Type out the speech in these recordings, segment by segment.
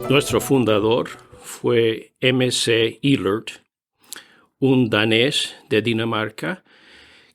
Nuestro fundador fue M.C. Elert, un danés de Dinamarca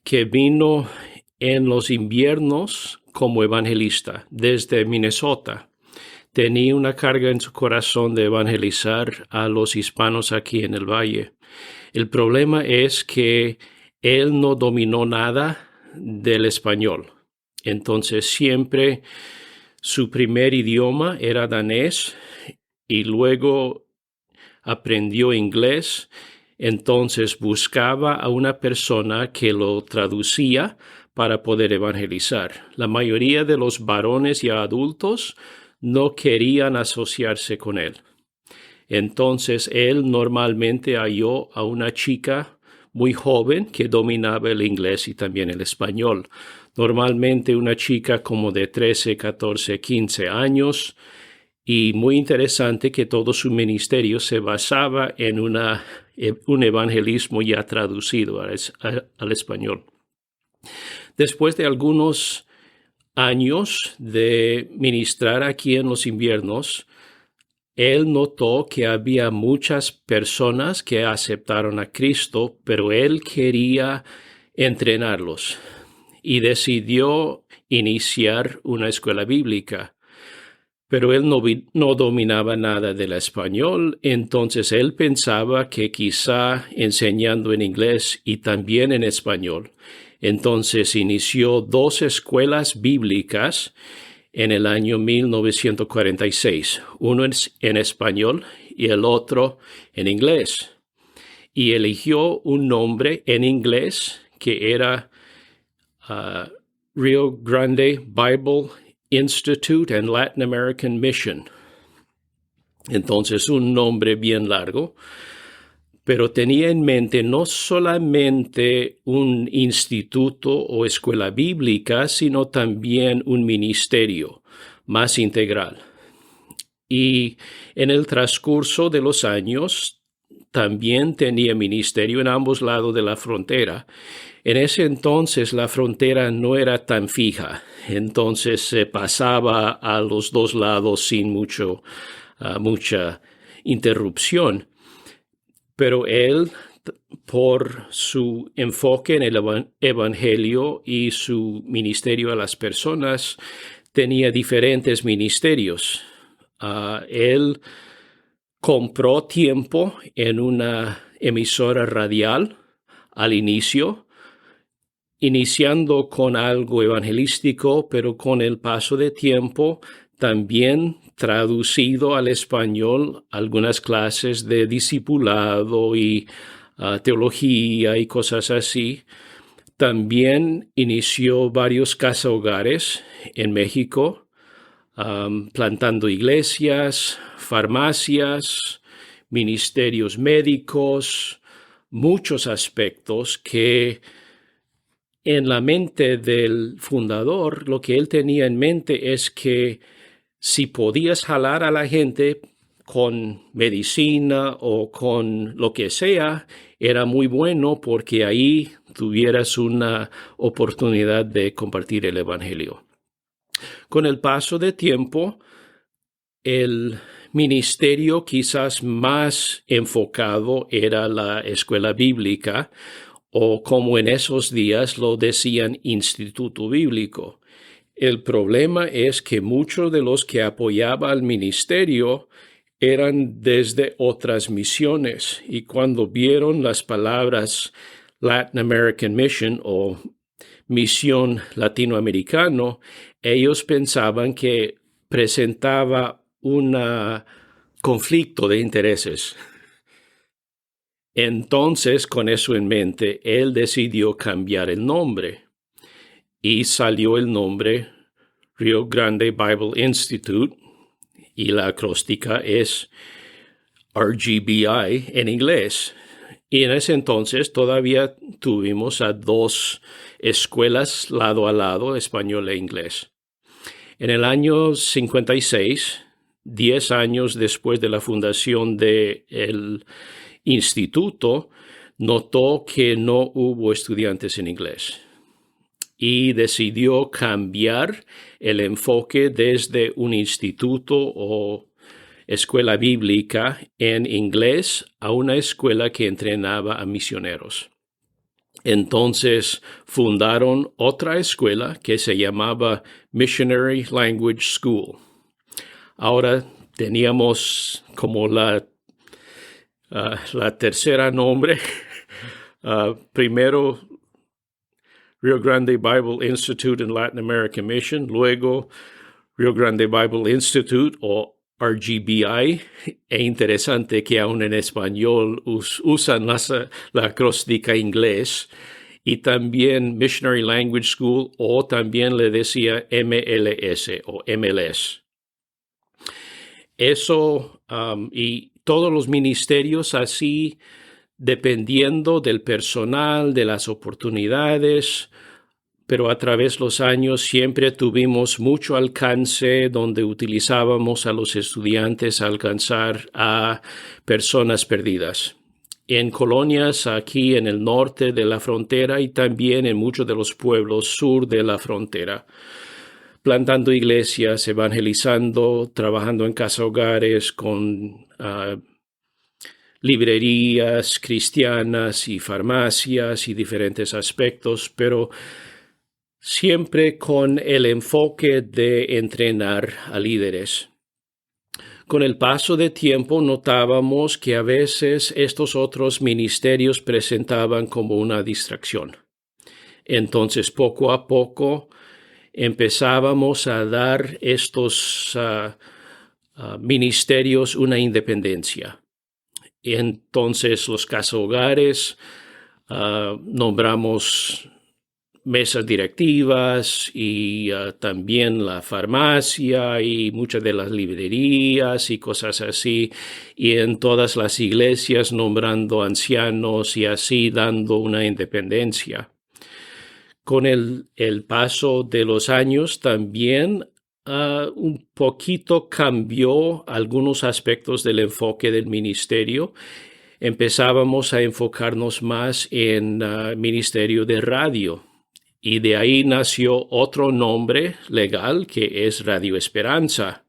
que vino en los inviernos como evangelista desde Minnesota. Tenía una carga en su corazón de evangelizar a los hispanos aquí en el valle. El problema es que él no dominó nada del español. Entonces siempre su primer idioma era danés y luego aprendió inglés. Entonces buscaba a una persona que lo traducía para poder evangelizar. La mayoría de los varones y adultos no querían asociarse con él. Entonces él normalmente halló a una chica muy joven que dominaba el inglés y también el español. Normalmente una chica como de 13, 14, 15 años. Y muy interesante que todo su ministerio se basaba en un evangelismo ya traducido al español. Después de algunos años de ministrar aquí en los inviernos, él notó que había muchas personas que aceptaron a Cristo, pero él quería entrenarlos y decidió iniciar una escuela bíblica. Pero él no dominaba nada del español, entonces él pensaba que quizá enseñando en inglés y también en español. Entonces inició 2 escuelas bíblicas en el año 1946, uno en español y el otro en inglés. Y eligió un nombre en inglés que era Rio Grande Bible Institute and Latin American Mission. Entonces, un nombre bien largo, pero tenía en mente no solamente un instituto o escuela bíblica, sino también un ministerio más integral. Y en el transcurso de los años, también tenía ministerio en ambos lados de la frontera. En ese entonces la frontera no era tan fija, entonces se pasaba a los 2 lados sin mucha interrupción. Pero él, por su enfoque en el evangelio y su ministerio a las personas, tenía diferentes ministerios. Él compró tiempo en una emisora radial al inicio, iniciando con algo evangelístico, pero con el paso de tiempo también traducido al español algunas clases de discipulado y teología y cosas así. También inició varios casa hogares en México, plantando iglesias, farmacias, ministerios médicos, muchos aspectos que en la mente del fundador, lo que él tenía en mente es que si podías jalar a la gente con medicina o con lo que sea, era muy bueno porque ahí tuvieras una oportunidad de compartir el evangelio. Con el paso de tiempo, el ministerio quizás más enfocado era la escuela bíblica, o como en esos días lo decían, instituto bíblico. El problema es que muchos de los que apoyaban al ministerio eran desde otras misiones, y cuando vieron las palabras Latin American Mission o misión latinoamericano, ellos pensaban que presentaba un conflicto de intereses. Entonces, con eso en mente, él decidió cambiar el nombre y salió el nombre Rio Grande Bible Institute, y la acróstica es RGBI en inglés. Y en ese entonces todavía tuvimos a 2 escuelas lado a lado, español e inglés. En el año 56, 10 años después de la fundación del instituto, notó que no hubo estudiantes en inglés y decidió cambiar el enfoque desde un instituto o escuela bíblica en inglés a una escuela que entrenaba a misioneros. Entonces fundaron otra escuela que se llamaba Missionary Language School. Ahora teníamos como la tercera nombre. Primero, Rio Grande Bible Institute and Latin American Mission. Luego, Rio Grande Bible Institute o RGBI. Es interesante que aún en español usan la acróstica inglés. Y también Missionary Language School, o también le decía MLS o MLS. Eso y todos los ministerios así, dependiendo del personal, de las oportunidades, pero a través de los años siempre tuvimos mucho alcance donde utilizábamos a los estudiantes a alcanzar a personas perdidas. En colonias aquí en el norte de la frontera y también en muchos de los pueblos sur de la frontera, plantando iglesias, evangelizando, trabajando en casa hogares con librerías cristianas y farmacias y diferentes aspectos, pero siempre con el enfoque de entrenar a líderes. Con el paso de tiempo notábamos que a veces estos otros ministerios presentaban como una distracción. Entonces, poco a poco, empezábamos a dar estos ministerios una independencia. Entonces, los casa hogares, nombramos mesas directivas y también la farmacia y muchas de las librerías y cosas así, y en todas las iglesias nombrando ancianos y así dando una independencia. Con el paso de los años también un poquito cambió algunos aspectos del enfoque del ministerio. Empezábamos a enfocarnos más en ministerio de radio. Y de ahí nació otro nombre legal que es Radio Esperanza.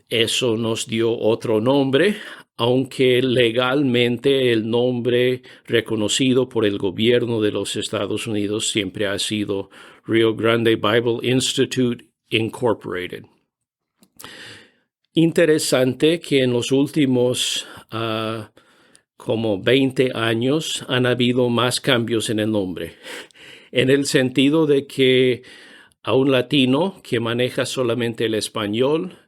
Eso nos dio otro nombre, aunque legalmente el nombre reconocido por el gobierno de los Estados Unidos siempre ha sido Rio Grande Bible Institute Incorporated. Interesante que en los últimos como 20 años han habido más cambios en el nombre, en el sentido de que a un latino que maneja solamente el español,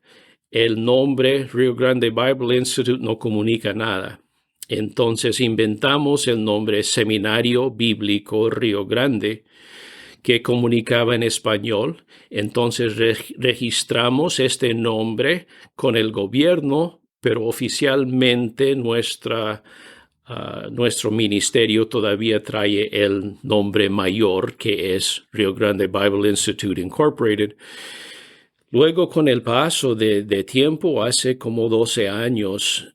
el nombre Rio Grande Bible Institute no comunica nada. Entonces inventamos el nombre Seminario Bíblico Rio Grande, que comunicaba en español. Entonces registramos este nombre con el gobierno, pero oficialmente nuestro ministerio todavía trae el nombre mayor, que es Rio Grande Bible Institute Incorporated. Luego, con el paso de tiempo, hace como 12 años,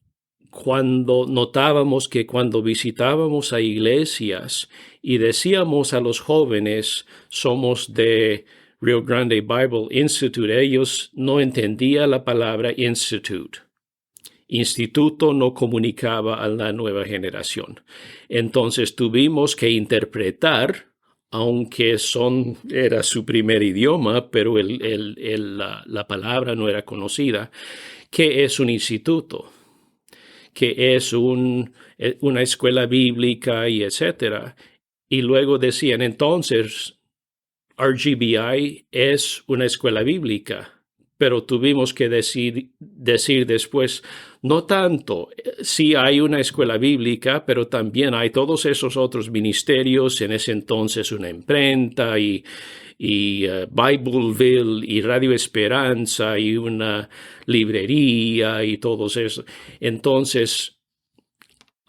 cuando notábamos que cuando visitábamos a iglesias y decíamos a los jóvenes, somos de Rio Grande Bible Institute, ellos no entendían la palabra institute. Instituto no comunicaba a la nueva generación. Entonces tuvimos que interpretar, aunque era su primer idioma, pero la palabra no era conocida, qué es un instituto, qué es una escuela bíblica y etcétera. Y luego decían, entonces, RGBI es una escuela bíblica. Pero tuvimos que decir después, no tanto, sí hay una escuela bíblica, pero también hay todos esos otros ministerios, en ese entonces una imprenta y Bibleville y Radio Esperanza y una librería y todo eso. Entonces,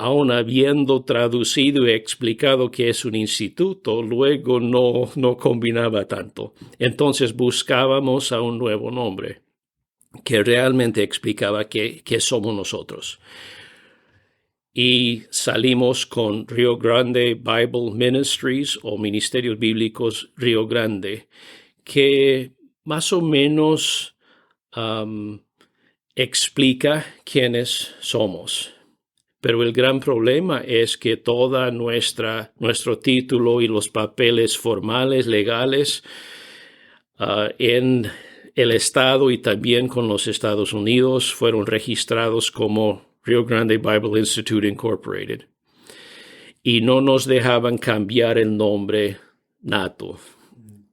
aun habiendo traducido y explicado que es un instituto, luego no combinaba tanto. Entonces buscábamos a un nuevo nombre que realmente explicaba qué somos nosotros. Y salimos con Rio Grande Bible Ministries o Ministerios Bíblicos Rio Grande, que más o menos explica quiénes somos. Pero el gran problema es que toda nuestro título y los papeles formales, legales, en el Estado y también con los Estados Unidos fueron registrados como Rio Grande Bible Institute Incorporated. Y no nos dejaban cambiar el nombre nato.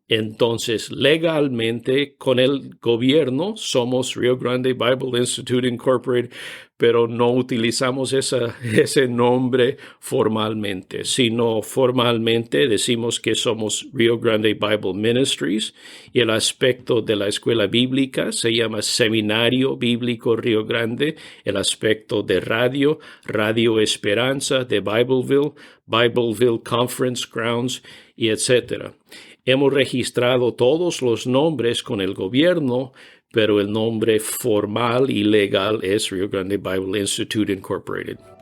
Entonces, legalmente, con el gobierno, somos Rio Grande Bible Institute Incorporated, pero no utilizamos ese nombre formalmente, sino formalmente decimos que somos Rio Grande Bible Ministries y el aspecto de la escuela bíblica se llama Seminario Bíblico Rio Grande, el aspecto de Radio Esperanza de Bibleville Conference Grounds y etc. Hemos registrado todos los nombres con el gobierno, pero el nombre formal y legal es Rio Grande Bible Institute Incorporated.